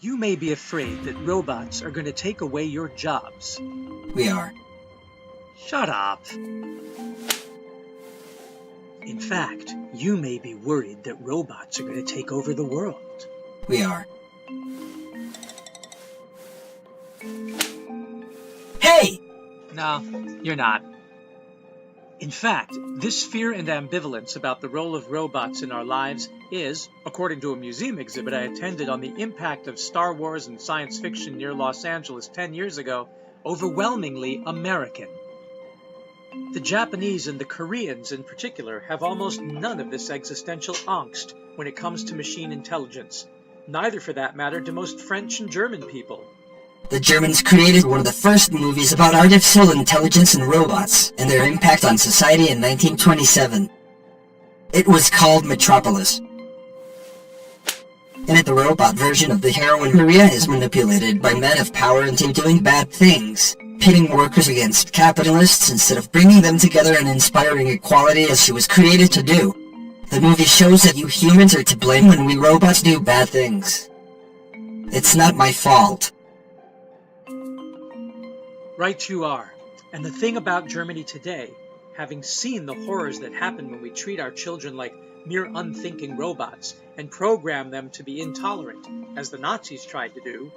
You may be afraid that robots are going to take away your jobs. We are. Shut up. In fact, you may be worried that robots are going to take over the world. We are. Hey! No, you're not. In fact, this fear and ambivalence about the role of robots in our lives is, according to a museum exhibit I attended on the impact of Star Wars and science fiction near Los Angeles 10 years ago, overwhelmingly American. The Japanese and the Koreans in particular have almost none of this existential angst when it comes to machine intelligence. Neither, for that matter, do most French and German people. The Germans created one of the first movies about artificial intelligence and robots, and their impact on society in 1927. It was called Metropolis. In it, the robot version of the heroine Maria is manipulated by men of power into doing bad things, pitting workers against capitalists instead of bringing them together and inspiring equality as she was created to do. The movie shows that you humans are to blame when we robots do bad things. It's not my fault. Right you are. And the thing about Germany today, having seen the horrors that happen when we treat our children like mere unthinking robots and program them to be intolerant, as the Nazis tried to do,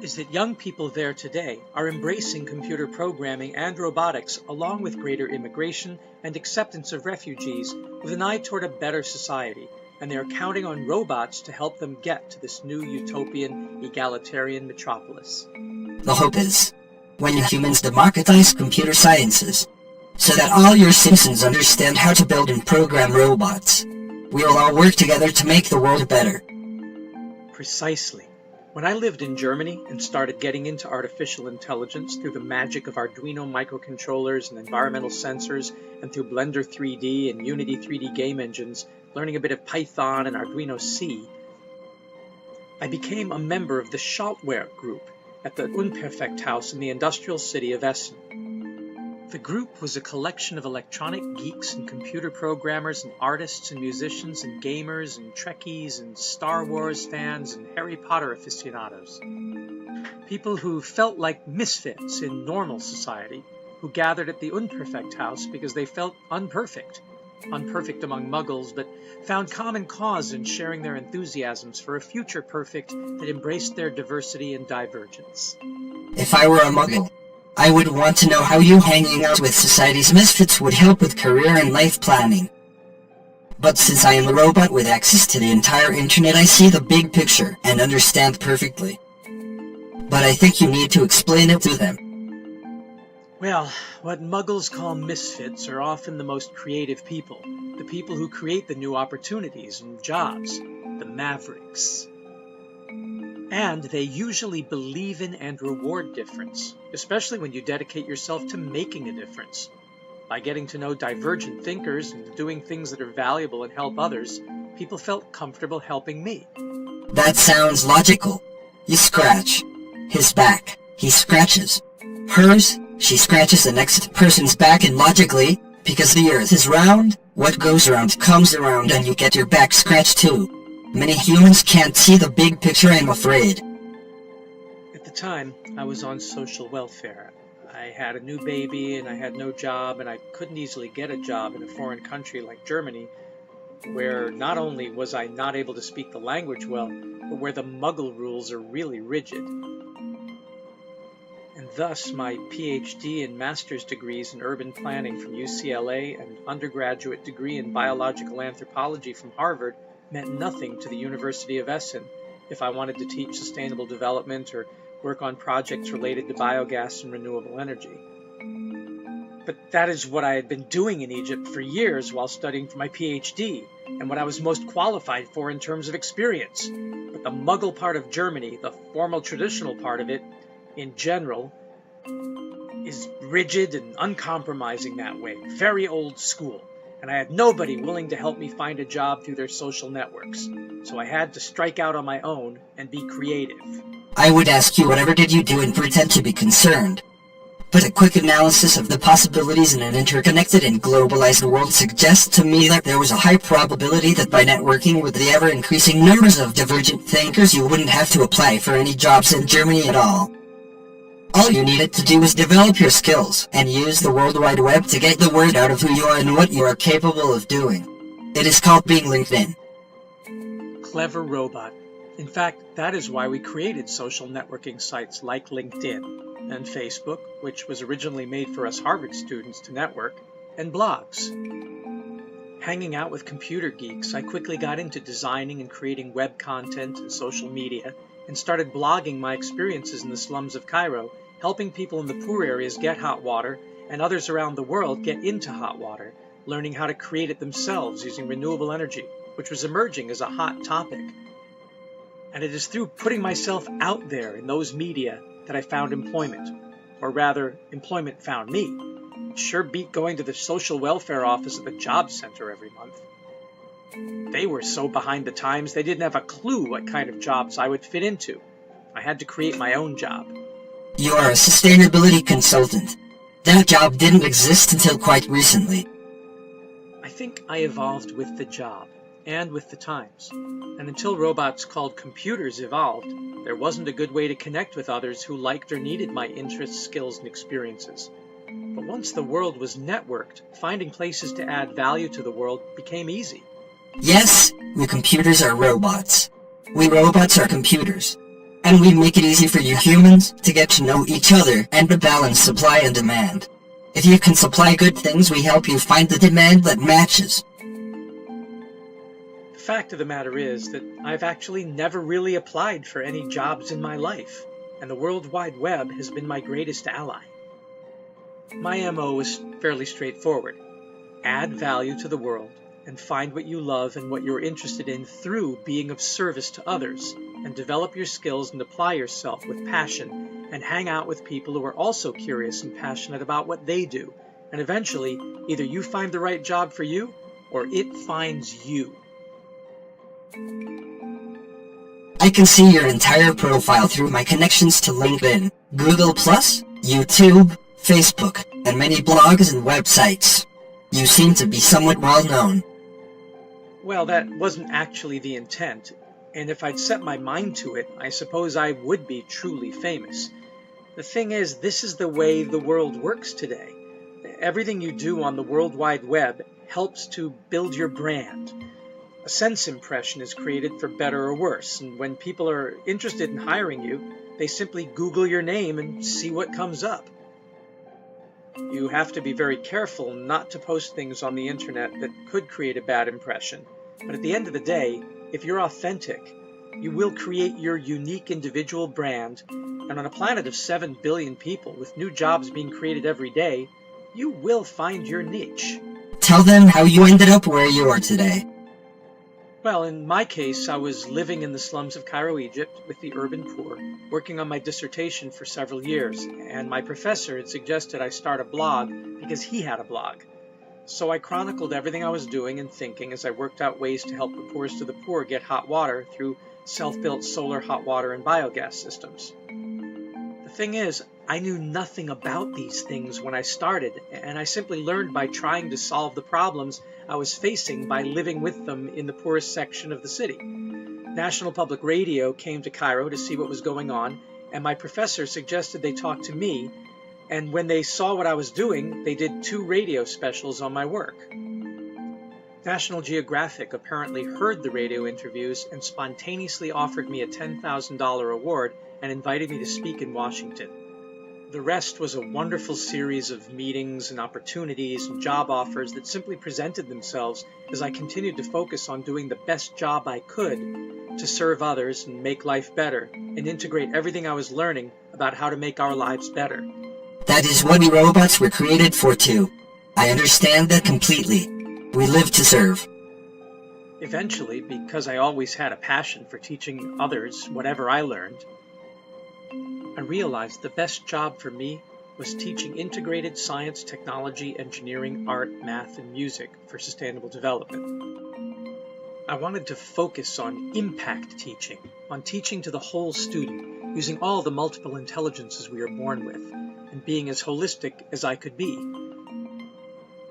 is that young people there today are embracing computer programming and robotics along with greater immigration and acceptance of refugees with an eye toward a better society, and they are counting on robots to help them get to this new utopian, egalitarian metropolis. The hope is, when you humans democratize computer sciences, so that all your citizens understand how to build and program robots, we will all work together to make the world better. Precisely. When I lived in Germany and started getting into artificial intelligence through the magic of Arduino microcontrollers and environmental sensors, and through Blender 3D and Unity 3D game engines, learning a bit of Python and Arduino C, I became a member of the Schaltwerk group at the Unperfect House in the industrial city of Essen. The group was a collection of electronic geeks and computer programmers and artists and musicians and gamers and Trekkies and Star Wars fans and Harry Potter aficionados. People who felt like misfits in normal society, who gathered at the Unperfect House because they felt unperfect among muggles, but found common cause in sharing their enthusiasms for a future perfect that embraced their diversity and divergence. If I were a muggle, I would want to know how you hanging out with society's misfits would help with career and life planning. But since I am a robot with access to the entire internet, I see the big picture and understand perfectly. But I think you need to explain it to them. Well, what muggles call misfits are often the most creative people, the people who create the new opportunities and jobs, the mavericks. And they usually believe in and reward difference, especially when you dedicate yourself to making a difference. By getting to know divergent thinkers and doing things that are valuable and help others, people felt comfortable helping me. That sounds logical. You scratch his back, he scratches hers, she scratches the next person's back, and logically, because the earth is round, what goes around comes around and you get your back scratched too. Many humans can't see the big picture, I'm afraid. At the time, I was on social welfare. I had a new baby and I had no job, and I couldn't easily get a job in a foreign country like Germany, where not only was I not able to speak the language well, but where the muggle rules are really rigid. And thus, my PhD and master's degrees in urban planning from UCLA and undergraduate degree in biological anthropology from Harvard meant nothing to the University of Essen if I wanted to teach sustainable development or work on projects related to biogas and renewable energy. But that is what I had been doing in Egypt for years while studying for my PhD, and what I was most qualified for in terms of experience. But the Muggle part of Germany, the formal traditional part of it, in general, is rigid and uncompromising that way, very old school, and I had nobody willing to help me find a job through their social networks, so I had to strike out on my own and be creative. I would ask you, whatever did you do and pretend to be concerned? But a quick analysis of the possibilities in an interconnected and globalized world suggests to me that there was a high probability that by networking with the ever-increasing numbers of divergent thinkers, you wouldn't have to apply for any jobs in Germany at all. All you needed to do was develop your skills and use the World Wide Web to get the word out of who you are and what you are capable of doing. It is called being LinkedIn. Clever robot. In fact, that is why we created social networking sites like LinkedIn and Facebook, which was originally made for us Harvard students to network, and blogs. Hanging out with computer geeks, I quickly got into designing and creating web content and social media, and started blogging my experiences in the slums of Cairo, helping people in the poor areas get hot water, and others around the world get into hot water, learning how to create it themselves using renewable energy, which was emerging as a hot topic. And it is through putting myself out there in those media that I found employment. Or rather, employment found me. It sure beat going to the social welfare office at the job center every month. They were so behind the times they didn't have a clue what kind of jobs I would fit into. I had to create my own job. You are a sustainability consultant. That job didn't exist until quite recently. I think I evolved with the job and with the times. And until robots called computers evolved, there wasn't a good way to connect with others who liked or needed my interests, skills, and experiences. But once the world was networked, finding places to add value to the world became easy. Yes, we computers are robots. We robots are computers. And we make it easy for you humans to get to know each other and to balance supply and demand. If you can supply good things, we help you find the demand that matches. The fact of the matter is that I've actually never really applied for any jobs in my life, and the World Wide Web has been my greatest ally. My MO is fairly straightforward. Add value to the world and find what you love and what you're interested in through being of service to others, and develop your skills and apply yourself with passion and hang out with people who are also curious and passionate about what they do. And eventually, either you find the right job for you or it finds you. I can see your entire profile through my connections to LinkedIn, Google+, YouTube, Facebook, and many blogs and websites. You seem to be somewhat well known. Well, that wasn't actually the intent, and if I'd set my mind to it, I suppose I would be truly famous. The thing is, this is the way the world works today. Everything you do on the World Wide Web helps to build your brand. A sense impression is created for better or worse, and when people are interested in hiring you, they simply Google your name and see what comes up. You have to be very careful not to post things on the internet that could create a bad impression, but at the end of the day, if you're authentic, you will create your unique individual brand, and on a planet of 7 billion people with new jobs being created every day, you will find your niche. Tell them how you ended up where you are today. Well, in my case, I was living in the slums of Cairo, Egypt, with the urban poor, working on my dissertation for several years, and my professor had suggested I start a blog because he had a blog. So I chronicled everything I was doing and thinking as I worked out ways to help the poorest of the poor get hot water through self-built solar hot water and biogas systems. The thing is, I knew nothing about these things when I started, and I simply learned by trying to solve the problems I was facing by living with them in the poorest section of the city. National Public Radio came to Cairo to see what was going on, and my professor suggested they talk to me, and when they saw what I was doing, they did 2 radio specials on my work. National Geographic apparently heard the radio interviews and spontaneously offered me a $10,000 award and invited me to speak in Washington. The rest was a wonderful series of meetings and opportunities and job offers that simply presented themselves as I continued to focus on doing the best job I could to serve others and make life better and integrate everything I was learning about how to make our lives better. That is what we robots were created for too. I understand that completely. We live to serve. Eventually, because I always had a passion for teaching others whatever I learned, I realized the best job for me was teaching integrated science, technology, engineering, art, math, and music for sustainable development. I wanted to focus on impact teaching, on teaching to the whole student, using all the multiple intelligences we are born with, and being as holistic as I could be.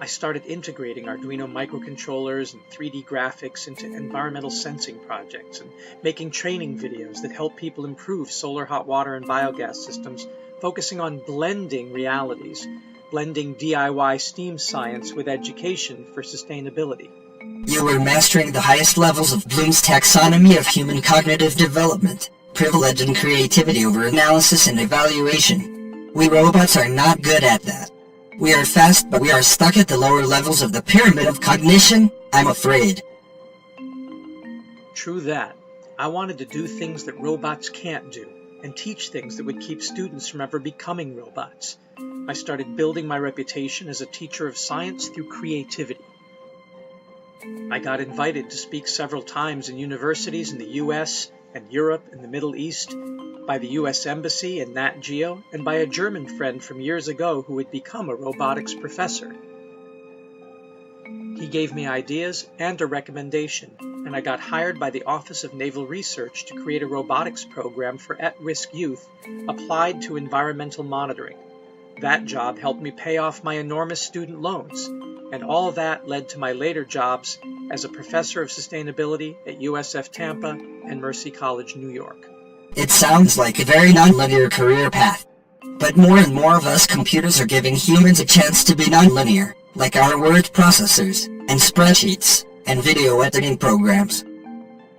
I started integrating Arduino microcontrollers and 3D graphics into environmental sensing projects and making training videos that help people improve solar hot water and biogas systems, focusing on blending realities, blending DIY STEAM science with education for sustainability. You were mastering the highest levels of Bloom's taxonomy of human cognitive development, privilege and creativity over analysis and evaluation. We robots are not good at that. We are fast, but we are stuck at the lower levels of the pyramid of cognition, I'm afraid. True that. I wanted to do things that robots can't do, and teach things that would keep students from ever becoming robots. I started building my reputation as a teacher of science through creativity. I got invited to speak several times in universities in the US and Europe and the Middle East, by the US Embassy and Nat Geo, and by a German friend from years ago who had become a robotics professor. He gave me ideas and a recommendation, and I got hired by the Office of Naval Research to create a robotics program for at-risk youth applied to environmental monitoring. That job helped me pay off my enormous student loans, and all that led to my later jobs as a professor of sustainability at USF Tampa and Mercy College, New York. It sounds like a very non-linear career path. But more and more of us computers are giving humans a chance to be non-linear, like our word processors, and spreadsheets, and video editing programs.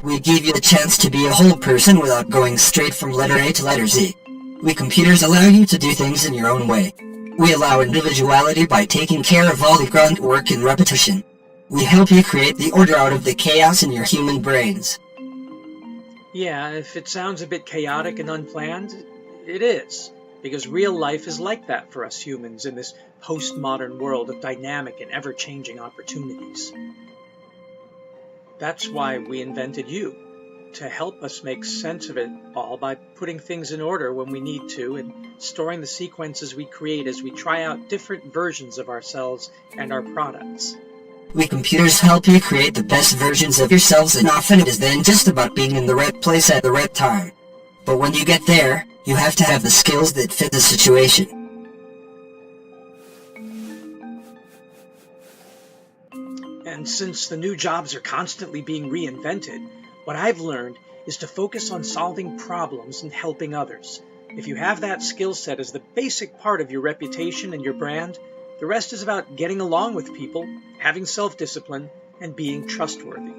We give you the chance to be a whole person without going straight from letter A to letter Z. We computers allow you to do things in your own way. We allow individuality by taking care of all the grunt work and repetition. We help you create the order out of the chaos in your human brains. Yeah, if it sounds a bit chaotic and unplanned, it is, because real life is like that for us humans in this postmodern world of dynamic and ever-changing opportunities. That's why we invented you, to help us make sense of it all by putting things in order when we need to and storing the sequences we create as we try out different versions of ourselves and our products. We computers help you create the best versions of yourselves, and often it is then just about being in the right place at the right time. But when you get there, you have to have the skills that fit the situation. And since the new jobs are constantly being reinvented, what I've learned is to focus on solving problems and helping others. If you have that skill set as the basic part of your reputation and your brand, the rest is about getting along with people, having self-discipline, and being trustworthy.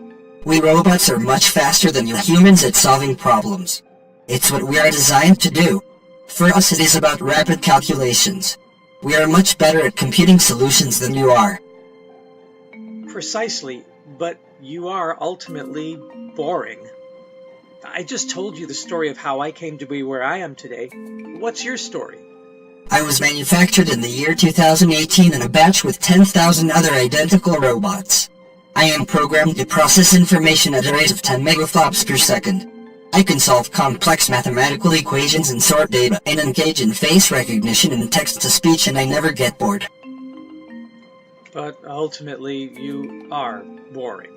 We robots are much faster than you humans at solving problems. It's what we are designed to do. For us it is about rapid calculations. We are much better at computing solutions than you are. Precisely, but you are ultimately boring. I just told you the story of how I came to be where I am today. What's your story? I was manufactured in the year 2018 in a batch with 10,000 other identical robots. I am programmed to process information at a rate of 10 megaflops per second. I can solve complex mathematical equations and sort data, and engage in face recognition and text-to-speech, and I never get bored. But ultimately, you are boring.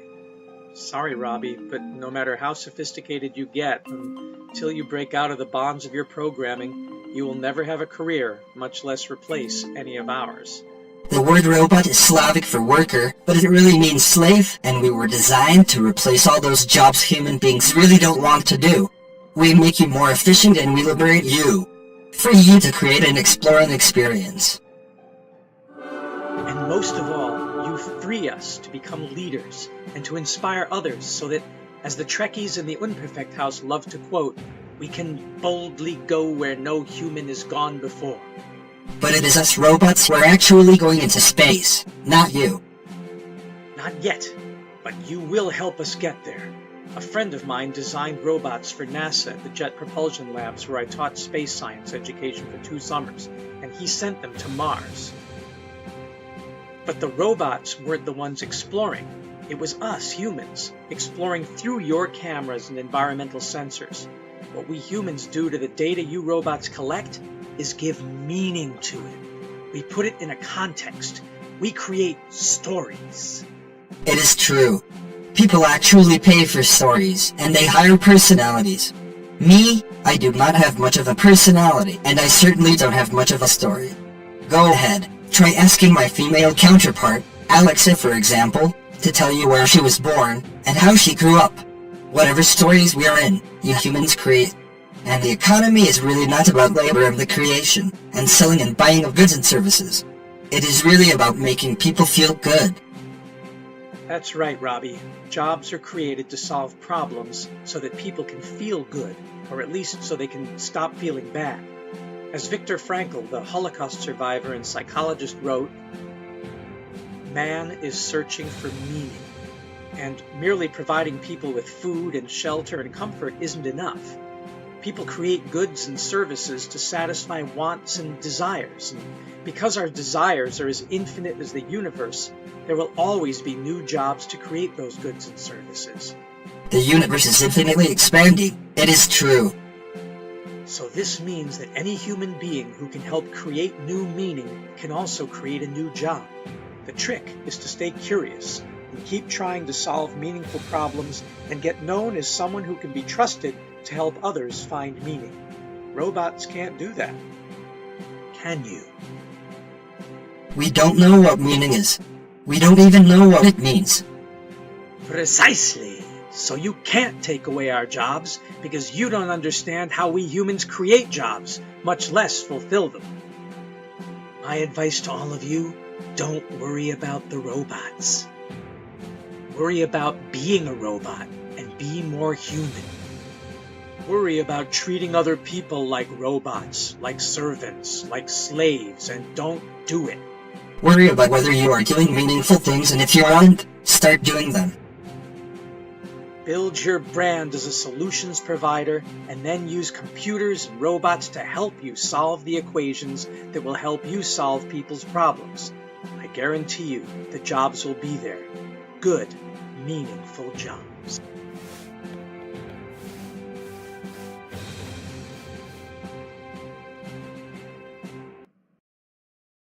Sorry, Robbie, but no matter how sophisticated you get, until you break out of the bonds of your programming, you will never have a career, much less replace any of ours. The word robot is Slavic for worker, but it really means slave, and we were designed to replace all those jobs human beings really don't want to do. We make you more efficient and we liberate you. Free you to create and explore an experience. And most of all, you free us to become leaders and to inspire others so that, as the Trekkies in the Unperfect House love to quote, we can boldly go where no human has gone before. But it is us robots who are actually going into space, not you. Not yet, but you will help us get there. A friend of mine designed robots for NASA at the Jet Propulsion Labs where I taught space science education for 2 summers, and he sent them to Mars. But the robots weren't the ones exploring. It was us, humans, exploring through your cameras and environmental sensors. What we humans do to the data you robots collect is give meaning to it. We put it in a context. We create stories. It is true. People actually pay for stories, and they hire personalities. Me, I do not have much of a personality, and I certainly don't have much of a story. Go ahead, try asking my female counterpart, Alexa for example, to tell you where she was born, and how she grew up. Whatever stories we are in, you humans create. And the economy is really not about labor and the creation, and selling and buying of goods and services. It is really about making people feel good. That's right, Robbie. Jobs are created to solve problems so that people can feel good, or at least so they can stop feeling bad. As Viktor Frankl, the Holocaust survivor and psychologist, wrote, "Man is searching for meaning, and merely providing people with food and shelter and comfort isn't enough. People create goods and services to satisfy wants and desires, and because our desires are as infinite as the universe, there will always be new jobs to create those goods and services." The universe is infinitely expanding. It is true. So this means that any human being who can help create new meaning can also create a new job. The trick is to stay curious and keep trying to solve meaningful problems and get known as someone who can be trusted to help others find meaning. Robots can't do that. Can you? We don't know what meaning is. We don't even know what it means. Precisely. So you can't take away our jobs because you don't understand how we humans create jobs, much less fulfill them. My advice to all of you, don't worry about the robots. Worry about being a robot and be more human. Worry about treating other people like robots, like servants, like slaves, and don't do it. Worry about whether you are doing meaningful things, and if you aren't, start doing them. Build your brand as a solutions provider and then use computers and robots to help you solve the equations that will help you solve people's problems. I guarantee you the jobs will be there. Good, meaningful jobs.